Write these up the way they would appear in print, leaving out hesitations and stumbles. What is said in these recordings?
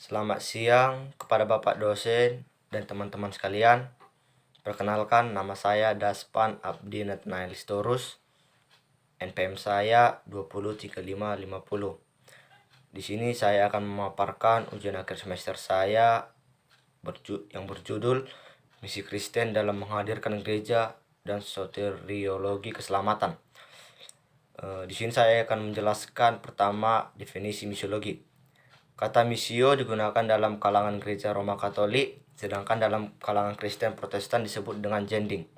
Selamat siang kepada Bapak dosen dan teman-teman sekalian. Perkenalkan, nama saya Daspan Abdi Natnaelistorus. NPM saya 203550. Di sini saya akan memaparkan ujian akhir semester saya yang berjudul Misi Kristen dalam Menghadirkan Gereja dan Soteriologi Keselamatan. Di sini saya akan menjelaskan pertama definisi misiologi. Kata misio digunakan dalam kalangan gereja Roma Katolik, sedangkan dalam kalangan Kristen Protestan disebut dengan jending.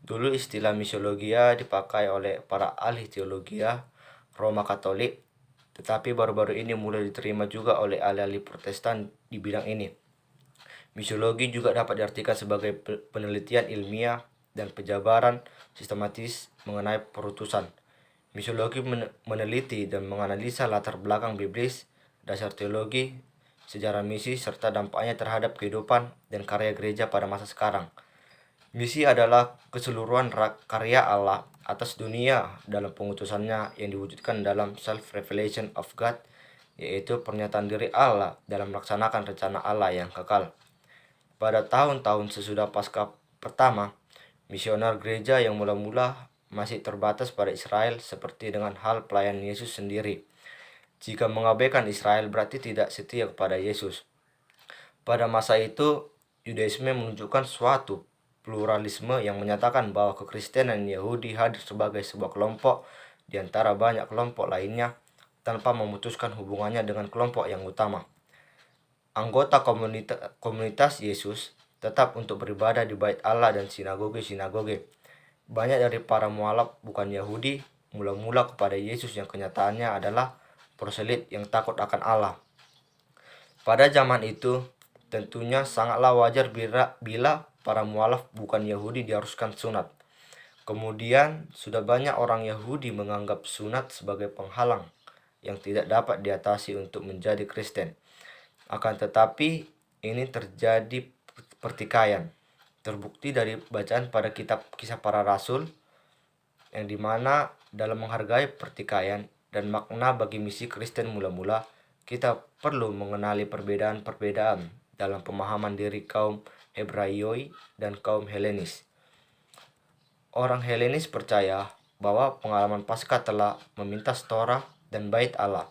Dulu istilah misiologia dipakai oleh para ahli teologia Roma Katolik, tetapi baru-baru ini mulai diterima juga oleh ahli-ahli Protestan di bidang ini. Misiologi juga dapat diartikan sebagai penelitian ilmiah dan penjabaran sistematis mengenai perutusan. Misiologi meneliti dan menganalisa latar belakang biblis, dasar teologi, sejarah misi, serta dampaknya terhadap kehidupan dan karya gereja pada masa sekarang. Misi adalah keseluruhan karya Allah atas dunia dalam pengutusannya yang diwujudkan dalam self-revelation of God, yaitu pernyataan diri Allah dalam melaksanakan rencana Allah yang kekal. Pada tahun-tahun sesudah Paskah pertama, misioner gereja yang mula-mula masih terbatas pada Israel seperti dengan hal pelayan Yesus sendiri. Jika mengabaikan Israel berarti tidak setia kepada Yesus. Pada masa itu, Yudaisme menunjukkan suatu pluralisme yang menyatakan bahwa kekristenan Yahudi hadir sebagai sebuah kelompok di antara banyak kelompok lainnya tanpa memutuskan hubungannya dengan kelompok yang utama. Anggota komunitas Yesus tetap untuk beribadah di bait Allah dan sinagoge-sinagoge. Banyak dari para mualaf bukan Yahudi mula-mula kepada Yesus yang kenyataannya adalah proselit yang takut akan Allah. Pada zaman itu, tentunya sangatlah wajar bila para mualaf bukan Yahudi diharuskan sunat. Kemudian, sudah banyak orang Yahudi menganggap sunat sebagai penghalang yang tidak dapat diatasi untuk menjadi Kristen. Akan tetapi, ini terjadi pertikaian. Terbukti dari bacaan pada kitab Kisah Para Rasul, yang dimana dalam menghargai pertikaian dan makna bagi misi Kristen mula-mula, kita perlu mengenali perbedaan-perbedaan dalam pemahaman diri kaum Hebraioi dan kaum Helenis. Orang Helenis percaya bahwa pengalaman Paskah telah memintas Torah dan bait Allah.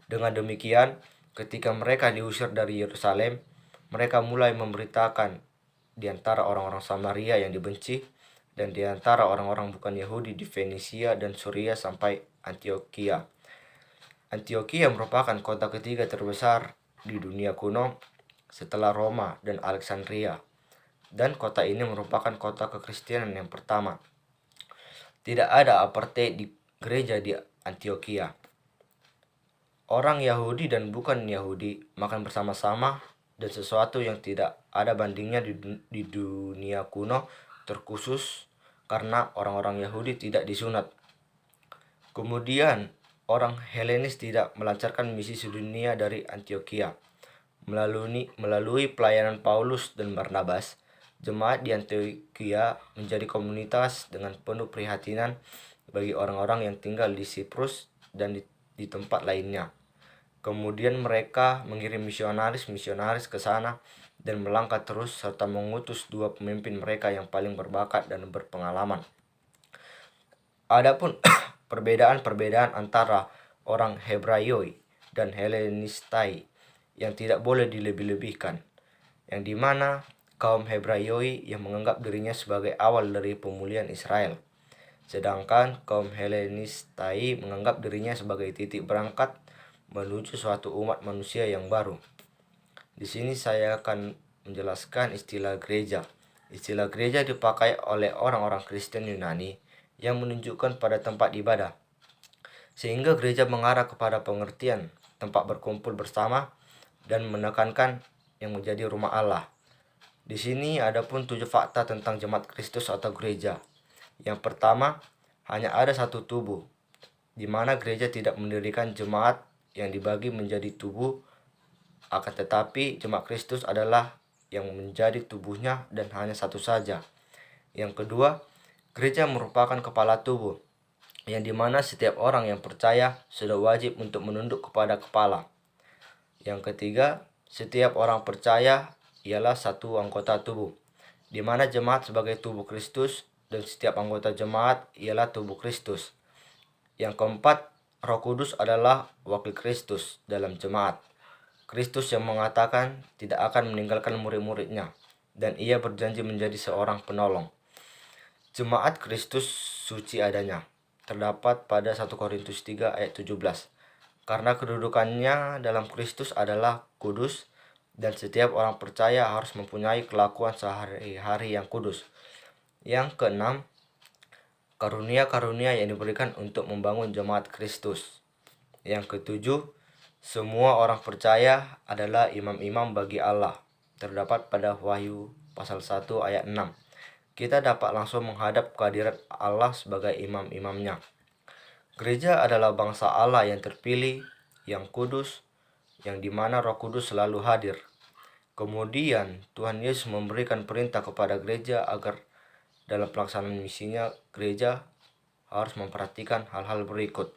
Dengan demikian, ketika mereka diusir dari Yerusalem, mereka mulai memberitakan di antara orang-orang Samaria yang dibenci dan di antara orang-orang bukan Yahudi di Fenisia dan Suria sampai Antioquia. Antioquia merupakan kota ketiga terbesar di dunia kuno setelah Roma dan Alexandria, dan kota ini merupakan kota kekristenan yang pertama. Tidak ada apartheid di gereja di Antioquia. Orang Yahudi dan bukan Yahudi makan bersama-sama, dan sesuatu yang tidak ada bandingnya di dunia kuno, terkhusus karena orang-orang Yahudi tidak disunat. Kemudian, orang Helenis tidak melancarkan misi sedunia dari Antioquia. Melalui pelayanan Paulus dan Barnabas, jemaat di Antioquia menjadi komunitas dengan penuh prihatinan bagi orang-orang yang tinggal di Siprus dan di tempat lainnya. Kemudian mereka mengirim misionaris ke sana dan melangkah terus serta mengutus dua pemimpin mereka yang paling berbakat dan berpengalaman. Adapun perbedaan-perbedaan antara orang Hebraioi dan Helenistai yang tidak boleh dilebih-lebihkan, yang dimana kaum Hebraioi yang menganggap dirinya sebagai awal dari pemulihan Israel, sedangkan kaum Helenistai menganggap dirinya sebagai titik berangkat menuju suatu umat manusia yang baru. Di sini saya akan menjelaskan istilah gereja. Istilah gereja dipakai oleh orang-orang Kristen Yunani yang menunjukkan pada tempat ibadah, sehingga gereja mengarah kepada pengertian tempat berkumpul bersama dan menekankan yang menjadi rumah Allah. Di sini ada pun 7 fakta tentang jemaat Kristus atau gereja. Yang pertama, hanya ada satu tubuh, di mana gereja tidak mendirikan jemaat yang dibagi menjadi tubuh, akan tetapi jemaat Kristus adalah yang menjadi tubuhnya dan hanya satu saja. Yang kedua, gereja merupakan kepala tubuh, yang dimana setiap orang yang percaya sudah wajib untuk menunduk kepada kepala. Yang ketiga, setiap orang percaya ialah satu anggota tubuh, di mana jemaat sebagai tubuh Kristus dan setiap anggota jemaat ialah tubuh Kristus. Yang keempat, Roh Kudus adalah wakil Kristus dalam jemaat. Kristus yang mengatakan tidak akan meninggalkan murid-muridnya, dan ia berjanji menjadi seorang penolong. Jemaat Kristus suci adanya, terdapat pada 1 Korintus 3 ayat 17. Karena kedudukannya dalam Kristus adalah kudus, dan setiap orang percaya harus mempunyai kelakuan sehari-hari yang kudus. Yang keenam, karunia-karunia yang diberikan untuk membangun jemaat Kristus. Yang ketujuh, semua orang percaya adalah imam-imam bagi Allah, terdapat pada Wahyu pasal 1 ayat 6. Kita dapat langsung menghadap kehadiran Allah sebagai imam-imamnya. Gereja adalah bangsa Allah yang terpilih, yang kudus, yang dimana Roh Kudus selalu hadir. Kemudian Tuhan Yesus memberikan perintah kepada gereja agar dalam pelaksanaan misinya gereja harus memperhatikan hal-hal berikut.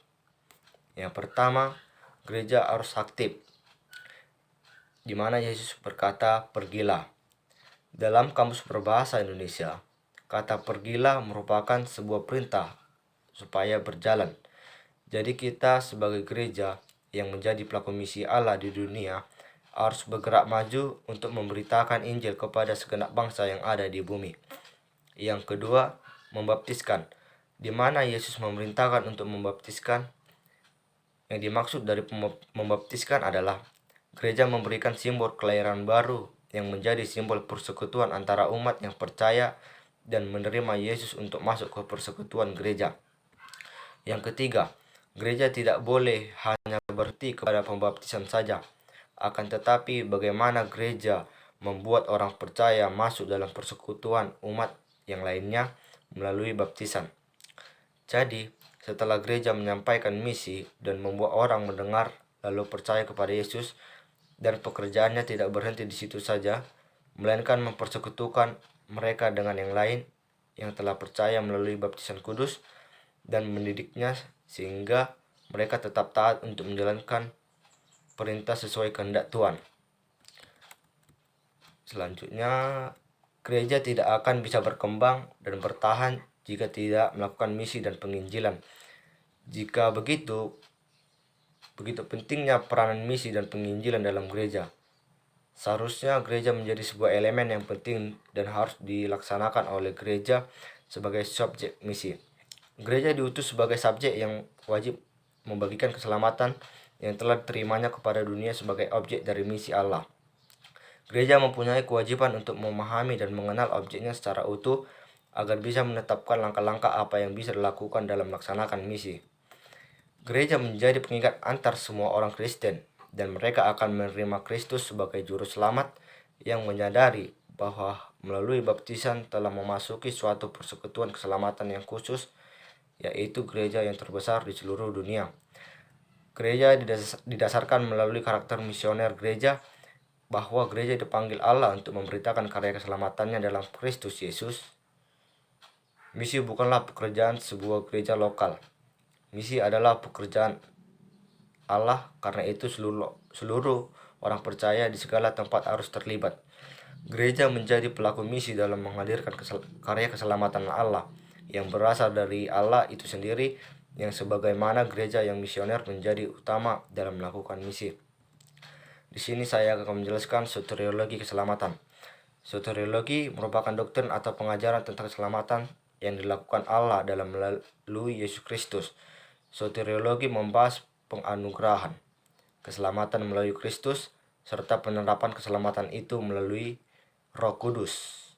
Yang pertama, gereja harus aktif, di mana Yesus berkata, "Pergilah." Dalam Kamus Berbahasa Indonesia, kata "pergilah" merupakan sebuah perintah supaya berjalan. Jadi kita sebagai gereja yang menjadi pelaku misi Allah di dunia harus bergerak maju untuk memberitakan Injil kepada segenap bangsa yang ada di bumi. Yang kedua, membaptiskan, di mana Yesus memerintahkan untuk membaptiskan. Yang dimaksud dari membaptiskan adalah gereja memberikan simbol kelahiran baru yang menjadi simbol persekutuan antara umat yang percaya dan menerima Yesus untuk masuk ke persekutuan gereja. Yang ketiga, gereja tidak boleh hanya berhenti kepada pembaptisan saja, akan tetapi bagaimana gereja membuat orang percaya masuk dalam persekutuan umat yang lainnya melalui baptisan. Jadi, setelah gereja menyampaikan misi dan membuat orang mendengar lalu percaya kepada Yesus, dan pekerjaannya tidak berhenti di situ saja, melainkan mempersekutukan mereka dengan yang lain yang telah percaya melalui baptisan kudus dan mendidiknya sehingga mereka tetap taat untuk menjalankan perintah sesuai kehendak Tuhan. Selanjutnya, gereja tidak akan bisa berkembang dan bertahan jika tidak melakukan misi dan penginjilan. Jika begitu pentingnya peranan misi dan penginjilan dalam gereja. Seharusnya gereja menjadi sebuah elemen yang penting dan harus dilaksanakan oleh gereja sebagai subjek misi. Gereja diutus sebagai subjek yang wajib membagikan keselamatan yang telah diterimanya kepada dunia sebagai objek dari misi Allah. Gereja mempunyai kewajiban untuk memahami dan mengenal objeknya secara utuh agar bisa menetapkan langkah-langkah apa yang bisa dilakukan dalam melaksanakan misi. Gereja menjadi pengingat antar semua orang Kristen, dan mereka akan menerima Kristus sebagai juru selamat yang menyadari bahwa melalui baptisan telah memasuki suatu persekutuan keselamatan yang khusus, yaitu gereja yang terbesar di seluruh dunia. Gereja didasarkan melalui karakter misioner gereja, bahwa gereja dipanggil Allah untuk memberitakan karya keselamatannya dalam Kristus Yesus. Misi bukanlah pekerjaan sebuah gereja lokal. Misi adalah pekerjaan Allah, karena itu seluruh orang percaya di segala tempat harus terlibat. Gereja menjadi pelaku misi dalam menghadirkan karya keselamatan Allah yang berasal dari Allah itu sendiri, yang sebagaimana gereja yang misioner menjadi utama dalam melakukan misi. Di sini saya akan menjelaskan soteriologi keselamatan. Soteriologi merupakan doktrin atau pengajaran tentang keselamatan yang dilakukan Allah dalam melalui Yesus Kristus. Soteriologi membahas penganugerahan keselamatan melalui Kristus serta penerapan keselamatan itu melalui Roh Kudus.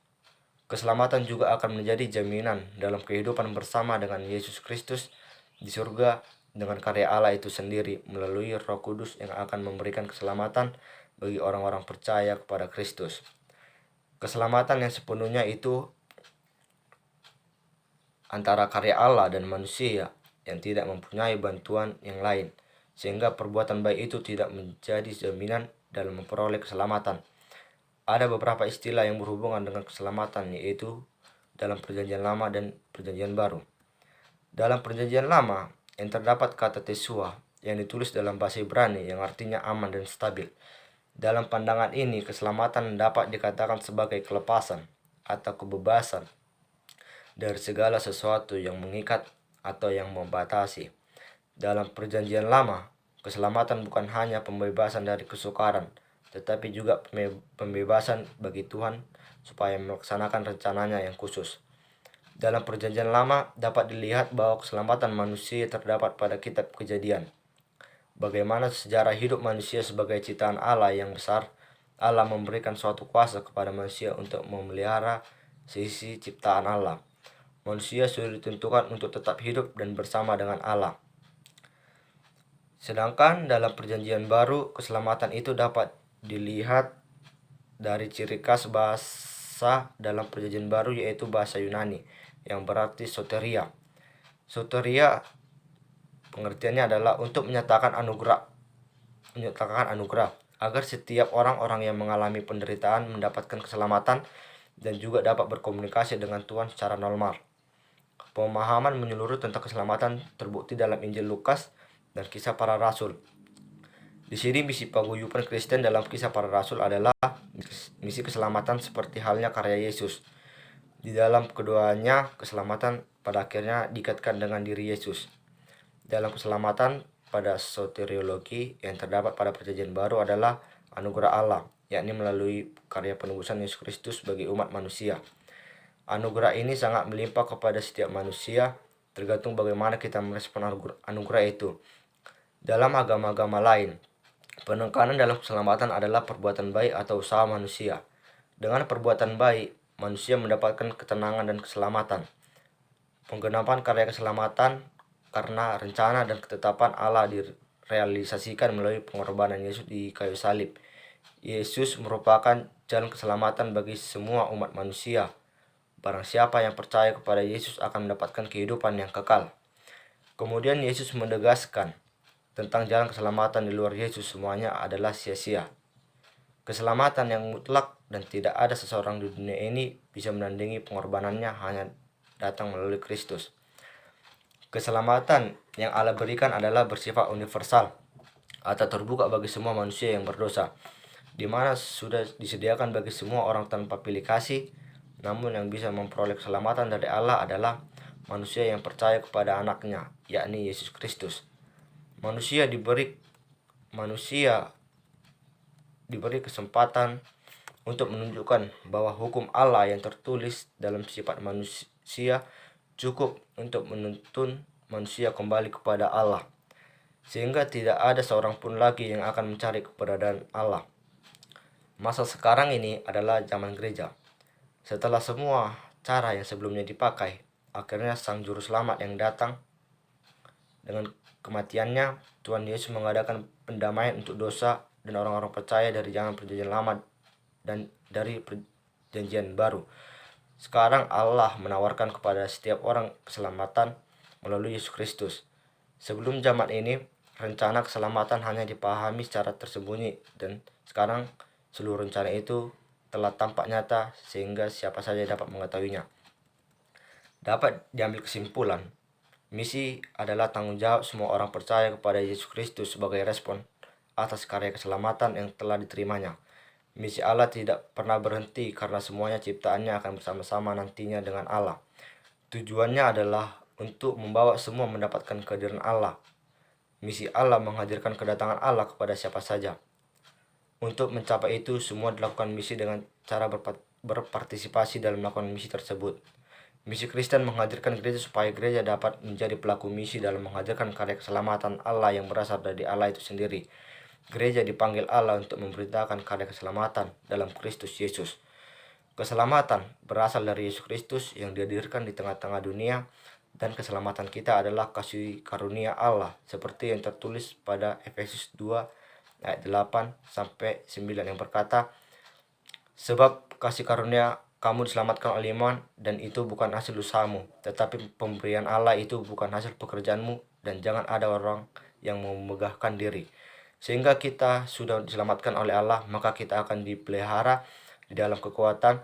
Keselamatan juga akan menjadi jaminan dalam kehidupan bersama dengan Yesus Kristus di surga dengan karya Allah itu sendiri melalui Roh Kudus yang akan memberikan keselamatan bagi orang-orang percaya kepada Kristus. Keselamatan yang sepenuhnya itu antara karya Allah dan manusia yang tidak mempunyai bantuan yang lain, sehingga perbuatan baik itu tidak menjadi jaminan dalam memperoleh keselamatan. Ada beberapa istilah yang berhubungan dengan keselamatan, yaitu dalam Perjanjian Lama dan Perjanjian Baru. Dalam Perjanjian Lama yang terdapat kata Tesua yang ditulis dalam bahasa Ibrani yang artinya aman dan stabil. Dalam pandangan ini, keselamatan dapat dikatakan sebagai kelepasan atau kebebasan dari segala sesuatu yang mengikat atau yang membatasi. Dalam Perjanjian Lama, keselamatan bukan hanya pembebasan dari kesukaran, tetapi juga pembebasan bagi Tuhan supaya melaksanakan rencananya yang khusus. Dalam Perjanjian Lama dapat dilihat bahwa keselamatan manusia terdapat pada kitab Kejadian. Bagaimana sejarah hidup manusia sebagai ciptaan Allah yang besar, Allah memberikan suatu kuasa kepada manusia untuk memelihara sisi ciptaan Allah. Manusia sudah ditentukan untuk tetap hidup dan bersama dengan Allah. Sedangkan dalam Perjanjian Baru, keselamatan itu dapat dilihat dari ciri khas bahasa dalam Perjanjian Baru, yaitu bahasa Yunani yang berarti soteria. Soteria pengertiannya adalah untuk menyatakan anugerah agar setiap orang-orang yang mengalami penderitaan mendapatkan keselamatan dan juga dapat berkomunikasi dengan Tuhan secara normal. Pemahaman menyeluruh tentang keselamatan terbukti dalam Injil Lukas dan Kisah Para Rasul. Di sini misi paguyuban Kristen dalam Kisah Para Rasul adalah misi keselamatan seperti halnya karya Yesus. Di dalam keduanya, keselamatan pada akhirnya dikaitkan dengan diri Yesus. Dalam keselamatan pada soteriologi yang terdapat pada Perjanjian Baru adalah anugerah Allah, yakni melalui karya penebusan Yesus Kristus bagi umat manusia. Anugerah ini sangat melimpah kepada setiap manusia, tergantung bagaimana kita merespon anugerah itu. Dalam agama-agama lain, penekanan dalam keselamatan adalah perbuatan baik atau usaha manusia. Dengan perbuatan baik, manusia mendapatkan ketenangan dan keselamatan. Penggenapan karya keselamatan karena rencana dan ketetapan Allah direalisasikan melalui pengorbanan Yesus di kayu salib. Yesus merupakan jalan keselamatan bagi semua umat manusia. Barang siapa yang percaya kepada Yesus akan mendapatkan kehidupan yang kekal. Kemudian Yesus menegaskan tentang jalan keselamatan di luar Yesus semuanya adalah sia-sia. Keselamatan yang mutlak dan tidak ada seseorang di dunia ini bisa menandingi pengorbanannya hanya datang melalui Kristus. Keselamatan yang Allah berikan adalah bersifat universal atau terbuka bagi semua manusia yang berdosa, di mana sudah disediakan bagi semua orang tanpa pilih kasih. Namun yang bisa memperoleh keselamatan dari Allah adalah manusia yang percaya kepada anaknya, yakni Yesus Kristus. Manusia diberi kesempatan untuk menunjukkan bahwa hukum Allah yang tertulis dalam sifat manusia cukup untuk menuntun manusia kembali kepada Allah, sehingga tidak ada seorang pun lagi yang akan mencari keberadaan Allah. Masa sekarang ini adalah zaman gereja. Setelah semua cara yang sebelumnya dipakai, akhirnya Sang Juru Selamat yang datang dengan kematiannya, Tuhan Yesus mengadakan pendamaian untuk dosa dan orang-orang percaya dari zaman Perjanjian Lama dan dari Perjanjian Baru. Sekarang Allah menawarkan kepada setiap orang keselamatan melalui Yesus Kristus. Sebelum zaman ini, rencana keselamatan hanya dipahami secara tersembunyi, dan sekarang seluruh rencana itu telah tampak nyata sehingga siapa saja dapat mengetahuinya. Dapat diambil kesimpulan, misi adalah tanggung jawab semua orang percaya kepada Yesus Kristus sebagai respon atas karya keselamatan yang telah diterimanya. Misi Allah tidak pernah berhenti karena semuanya ciptaannya akan bersama-sama nantinya dengan Allah. Tujuannya adalah untuk membawa semua mendapatkan kehadiran Allah. Misi Allah menghadirkan kedatangan Allah kepada siapa saja. Untuk mencapai itu, semua dilakukan misi dengan cara berpartisipasi dalam melakukan misi tersebut. Misi Kristen menghadirkan gereja supaya gereja dapat menjadi pelaku misi dalam menghadirkan karya keselamatan Allah yang berasal dari Allah itu sendiri. Gereja dipanggil Allah untuk memberitakan karya keselamatan dalam Kristus Yesus. Keselamatan berasal dari Yesus Kristus yang dihadirkan di tengah-tengah dunia, dan keselamatan kita adalah kasih karunia Allah seperti yang tertulis pada Efesus 2 ayat 8-9 yang berkata, "Sebab kasih karunia kamu diselamatkan oleh iman, dan itu bukan hasil usahamu, tetapi pemberian Allah itu bukan hasil pekerjaanmu, dan jangan ada orang yang memegahkan diri." Sehingga kita sudah diselamatkan oleh Allah, maka kita akan dipelihara di dalam kekuatan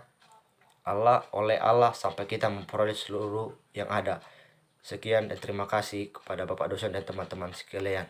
oleh Allah sampai kita memperoleh seluruh yang ada. Sekian dan terima kasih kepada Bapak dosen dan teman-teman sekalian.